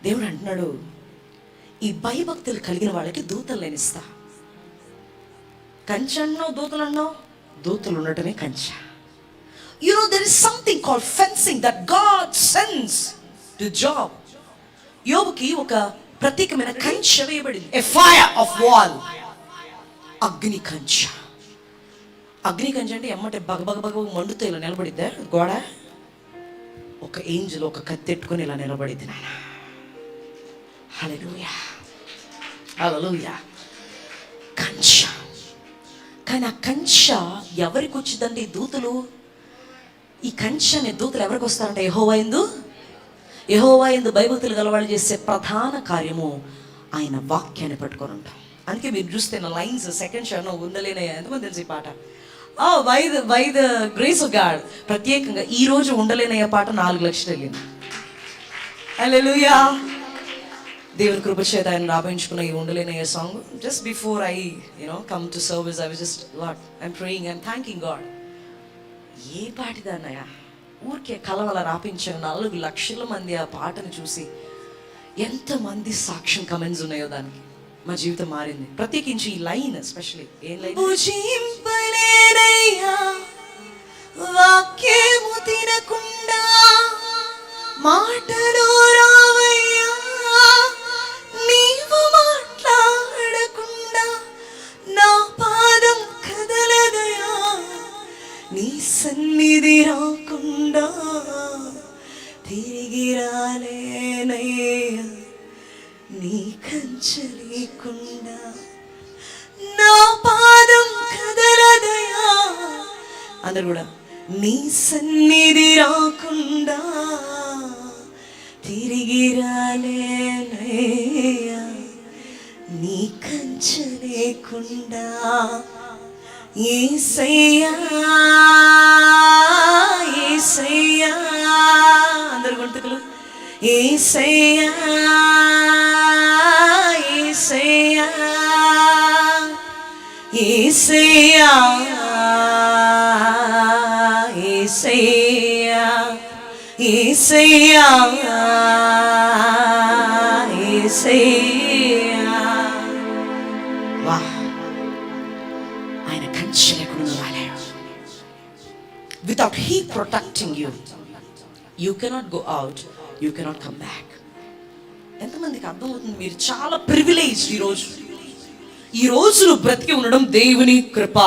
దేవుడు అంటున్నాడు, ఈ భయభక్తులు కలిగిన వాళ్ళకి దూతలు నేను ఇస్తా. కంచె అన్నావు, దూతలు అన్నావు, దూతలు ఉండటమే కంచె. You know, there is something called fencing that God sends to Job. యోబుకి ఒక ప్రత్యేకమైన కంచె వేయబడింది. A fire of wall. అగ్ని కంచె. అగ్ని కంచె అంటే ఎమ్మటే బగబగ మండుతో ఇలా నిలబడిద్దా గోడ? ఒక ఏంజల్ ఒక కత్తెట్టుకొని ఇలా నిలబడిద్ది నాన్న. హల్లెలూయా, హల్లెలూయా. కంచె. కానీ ఆ కంచె ఎవరికి వచ్చిందంటే ఈ దూతలు, ఈ కంచె అనే దూతలు ఎవరికి వస్తారంటే యెహోవా యందు భయభక్తులు గలవాళ్ళు చేసే ప్రధాన కార్యము ఆయన వాక్యాన్ని పట్టుకొని ఉంటాం. అందుకే మీరు చూస్తే నా లైన్స్ సెకండ్ షర్ట్ ఉండలేనే. ఎంతమంది తెలిసి పాట by the grace of God. ప్రత్యేకంగా ఈ రోజు ఉండలేనయ్యే పాట 4 లక్షలు వెళ్ళింది. హల్లెలూయా. దేవుని కృప చేత ఆయన రాబించుకున్న ఈ ఉండలేనయ్యే song, just before I come to service I was just Lord I'm praying, I'm thanking God. ఏ పాటిదన్నయ్యా, ఊరికే కలవల రాపించాను. 4 లక్షల మంది ఆ పాటను చూసి ఎంతమంది సాక్ష్యం కమెంట్స్ ఉన్నాయో దానికి. మా జీవితం మారింది. ప్రత్యేకించి ఈ లైన్ ఎస్పెషల్లీ. ఏం లైన్? వాక్యము తినకుండా మాటలు రావయ్యా, నీవు మాట్లాడకుండా నా పాదం కదలదయా, నీ సన్నిధి రాకుండా తిరిగి రాలేనయ్యా, నీ కంచె లేకుండా నా పాదం కదలదయా. అందరు కూడా, నీ సన్నిధి రాకుండా తిరిగి రాలేనయ్యా, నీ కంచె లేకుండా. యేసయ్యా యేసయ్యా, అందరు గొంతుకులు, యేసయ్యా యేసయ్యా యేసయ్యా యేసయ్యా యేసయ్యా యేసయ్యా. వాహ్, ఆయన కంచె లేకుండా రాలేడు. Without he protecting you, you cannot go out, you cannot come back. ఎంతమందికి అర్థమవుతుంది? మీరు చాలా ప్రివిలేజ్. ఈ రోజులు బ్రతికి ఉండడం దేవుని కృప.